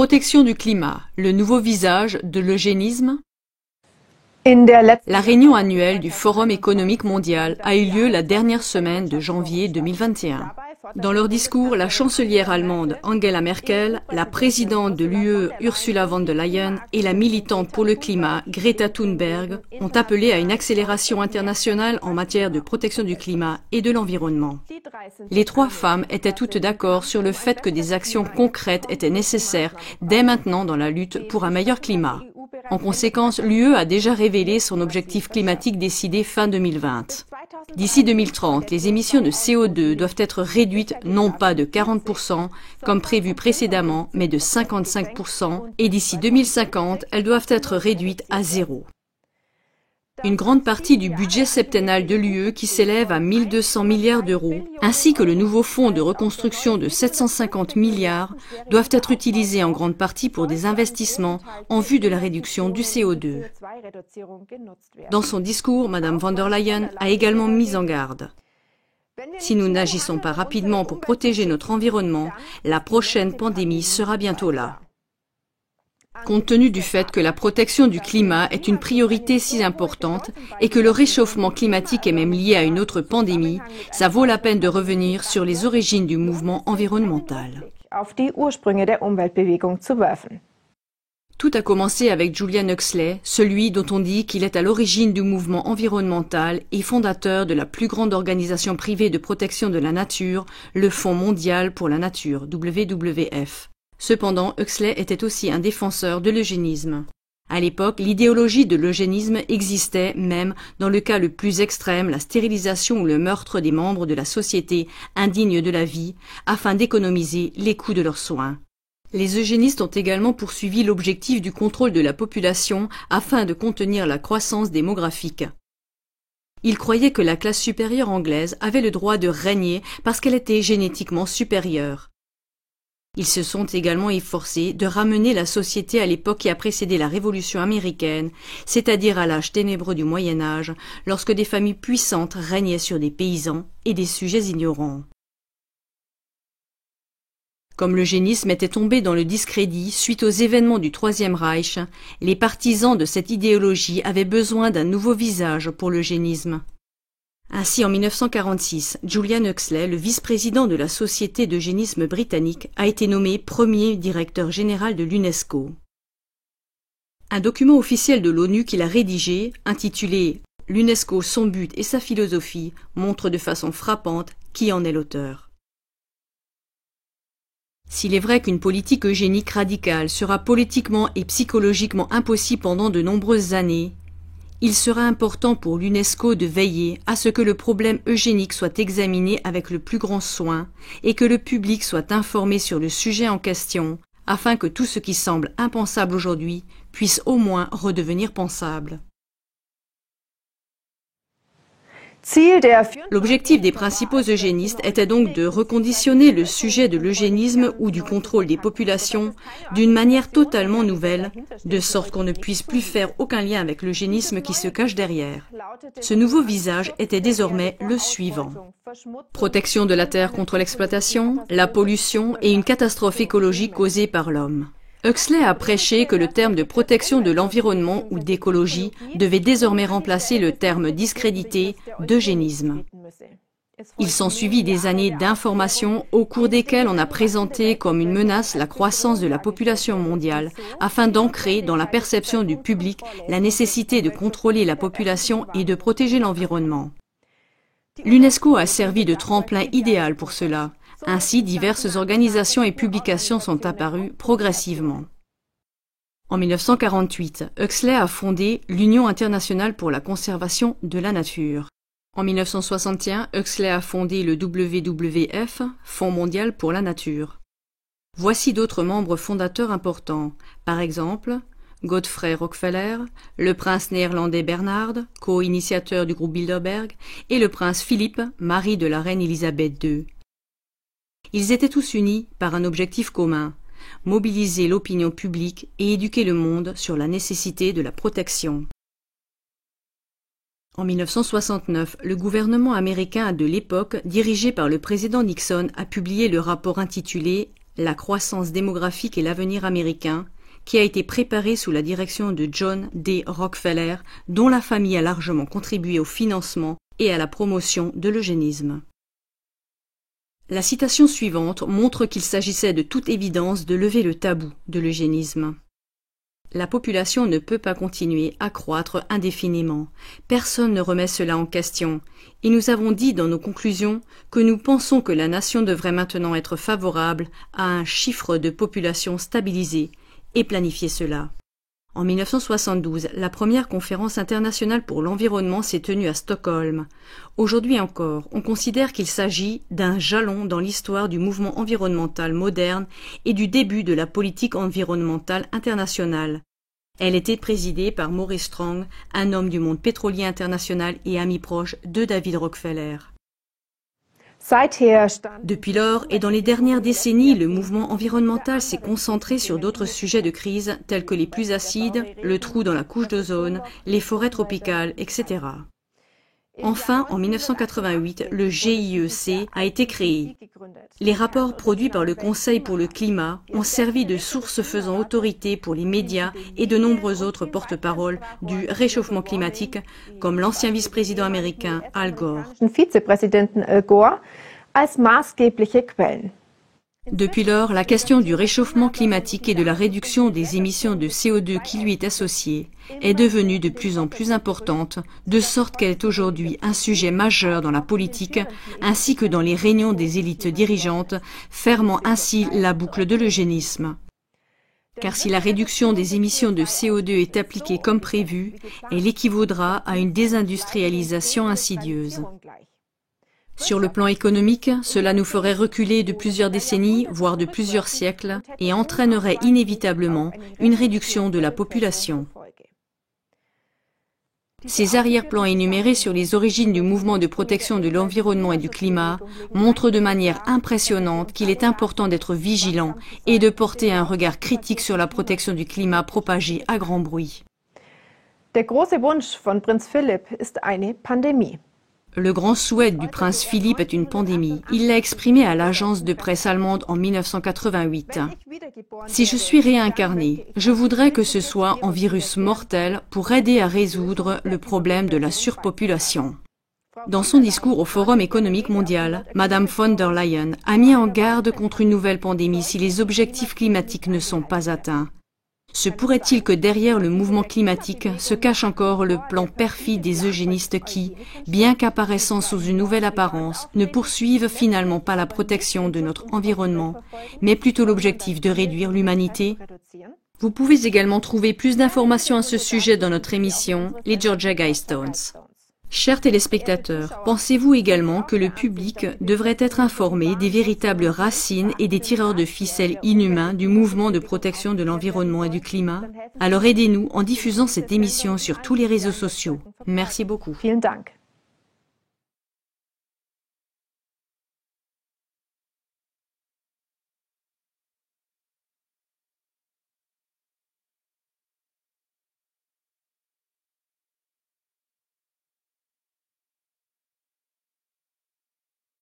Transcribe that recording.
Protection du climat, le nouveau visage de l'eugénisme. La réunion annuelle du Forum économique mondial a eu lieu la dernière semaine de janvier 2021. Dans leur discours, la chancelière allemande Angela Merkel, la présidente de l'UE Ursula von der Leyen et la militante pour le climat Greta Thunberg ont appelé à une accélération internationale en matière de protection du climat et de l'environnement. Les trois femmes étaient toutes d'accord sur le fait que des actions concrètes étaient nécessaires dès maintenant dans la lutte pour un meilleur climat. En conséquence, l'UE a déjà révélé son objectif climatique décidé fin 2020. D'ici 2030, les émissions de CO2 doivent être réduites non pas de 40% comme prévu précédemment, mais de 55%, et d'ici 2050, elles doivent être réduites à zéro. Une grande partie du budget septennal de l'UE qui s'élève à 1 200 milliards d'euros, ainsi que le nouveau fonds de reconstruction de 750 milliards, doivent être utilisés en grande partie pour des investissements en vue de la réduction du CO2. Dans son discours, Mme von der Leyen a également mis en garde. Si nous n'agissons pas rapidement pour protéger notre environnement, la prochaine pandémie sera bientôt là. Compte tenu du fait que la protection du climat est une priorité si importante et que le réchauffement climatique est même lié à une autre pandémie, ça vaut la peine de revenir sur les origines du mouvement environnemental. Tout a commencé avec Julian Huxley, celui dont on dit qu'il est à l'origine du mouvement environnemental et fondateur de la plus grande organisation privée de protection de la nature, le Fonds mondial pour la nature, WWF. Cependant, Huxley était aussi un défenseur de l'eugénisme. À l'époque, l'idéologie de l'eugénisme existait même dans le cas le plus extrême, la stérilisation ou le meurtre des membres de la société indignes de la vie, afin d'économiser les coûts de leurs soins. Les eugénistes ont également poursuivi l'objectif du contrôle de la population afin de contenir la croissance démographique. Ils croyaient que la classe supérieure anglaise avait le droit de régner parce qu'elle était génétiquement supérieure. Ils se sont également efforcés de ramener la société à l'époque qui a précédé la Révolution américaine, c'est-à-dire à l'âge ténébreux du Moyen-Âge, lorsque des familles puissantes régnaient sur des paysans et des sujets ignorants. Comme l'eugénisme était tombé dans le discrédit suite aux événements du Troisième Reich, les partisans de cette idéologie avaient besoin d'un nouveau visage pour l'eugénisme. Ainsi, en 1946, Julian Huxley, le vice-président de la Société d'eugénisme britannique, a été nommé premier directeur général de l'UNESCO. Un document officiel de l'ONU qu'il a rédigé, intitulé « L'UNESCO, son but et sa philosophie », montre de façon frappante qui en est l'auteur. S'il est vrai qu'une politique eugénique radicale sera politiquement et psychologiquement impossible pendant de nombreuses années, il sera important pour l'UNESCO de veiller à ce que le problème eugénique soit examiné avec le plus grand soin et que le public soit informé sur le sujet en question, afin que tout ce qui semble impensable aujourd'hui puisse au moins redevenir pensable. L'objectif des principaux eugénistes était donc de reconditionner le sujet de l'eugénisme ou du contrôle des populations d'une manière totalement nouvelle, de sorte qu'on ne puisse plus faire aucun lien avec l'eugénisme qui se cache derrière. Ce nouveau visage était désormais le suivant. Protection de la terre contre l'exploitation, la pollution et une catastrophe écologique causée par l'homme. Huxley a prêché que le terme de protection de l'environnement ou d'écologie devait désormais remplacer le terme discrédité d'eugénisme. Il s'ensuivit des années d'information au cours desquelles on a présenté comme une menace la croissance de la population mondiale afin d'ancrer dans la perception du public la nécessité de contrôler la population et de protéger l'environnement. L'UNESCO a servi de tremplin idéal pour cela. Ainsi, diverses organisations et publications sont apparues progressivement. En 1948, Huxley a fondé l'Union internationale pour la conservation de la nature. En 1961, Huxley a fondé le WWF, Fonds mondial pour la nature. Voici d'autres membres fondateurs importants, par exemple Godfrey Rockefeller, le prince néerlandais Bernhard, co-initiateur du groupe Bilderberg, et le prince Philippe, mari de la reine Élisabeth II. Ils étaient tous unis par un objectif commun, mobiliser l'opinion publique et éduquer le monde sur la nécessité de la protection. En 1969, le gouvernement américain de l'époque, dirigé par le président Nixon, a publié le rapport intitulé « La croissance démographique et l'avenir américain, qui a été préparé sous la direction de John D. Rockefeller, dont la famille a largement contribué au financement et à la promotion de l'eugénisme. La citation suivante montre qu'il s'agissait de toute évidence de lever le tabou de l'eugénisme. La population ne peut pas continuer à croître indéfiniment. Personne ne remet cela en question. Et nous avons dit dans nos conclusions que nous pensons que la nation devrait maintenant être favorable à un chiffre de population stabilisé et planifier cela. En 1972, la première conférence internationale pour l'environnement s'est tenue à Stockholm. Aujourd'hui encore, on considère qu'il s'agit d'un jalon dans l'histoire du mouvement environnemental moderne et du début de la politique environnementale internationale. Elle était présidée par Maurice Strong, un homme du monde pétrolier international et ami proche de David Rockefeller. Depuis lors et dans les dernières décennies, le mouvement environnemental s'est concentré sur d'autres sujets de crise tels que les pluies acides, le trou dans la couche d'ozone, les forêts tropicales, etc. Enfin, en 1988, le GIEC a été créé. Les rapports produits par le Conseil pour le climat ont servi de source faisant autorité pour les médias et de nombreux autres porte-paroles du réchauffement climatique, comme l'ancien vice-président américain Al Gore. Depuis lors, la question du réchauffement climatique et de la réduction des émissions de CO2 qui lui est associée est devenue de plus en plus importante, de sorte qu'elle est aujourd'hui un sujet majeur dans la politique ainsi que dans les réunions des élites dirigeantes, fermant ainsi la boucle de l'eugénisme. Car si la réduction des émissions de CO2 est appliquée comme prévu, elle équivaudra à une désindustrialisation insidieuse. Sur le plan économique, cela nous ferait reculer de plusieurs décennies, voire de plusieurs siècles, et entraînerait inévitablement une réduction de la population. Ces arrière-plans énumérés sur les origines du mouvement de protection de l'environnement et du climat montrent de manière impressionnante qu'il est important d'être vigilant et de porter un regard critique sur la protection du climat propagée à grand bruit. Der große Wunsch von Prinz Philipp ist eine Pandemie. Le grand souhait du prince Philippe est une pandémie. Il l'a exprimé à l'agence de presse allemande en 1988. Si je suis réincarné, je voudrais que ce soit en virus mortel pour aider à résoudre le problème de la surpopulation. Dans son discours au Forum économique mondial, Madame von der Leyen a mis en garde contre une nouvelle pandémie si les objectifs climatiques ne sont pas atteints. Se pourrait-il que derrière le mouvement climatique se cache encore le plan perfide des eugénistes qui, bien qu'apparaissant sous une nouvelle apparence, ne poursuivent finalement pas la protection de notre environnement, mais plutôt l'objectif de réduire l'humanité? Vous pouvez également trouver plus d'informations à ce sujet dans notre émission Les Georgia Guidestones. Chers téléspectateurs, pensez-vous également que le public devrait être informé des véritables racines et des tireurs de ficelles inhumains du mouvement de protection de l'environnement et du climat? Alors aidez-nous en diffusant cette émission sur tous les réseaux sociaux. Merci beaucoup. Vielen Dank.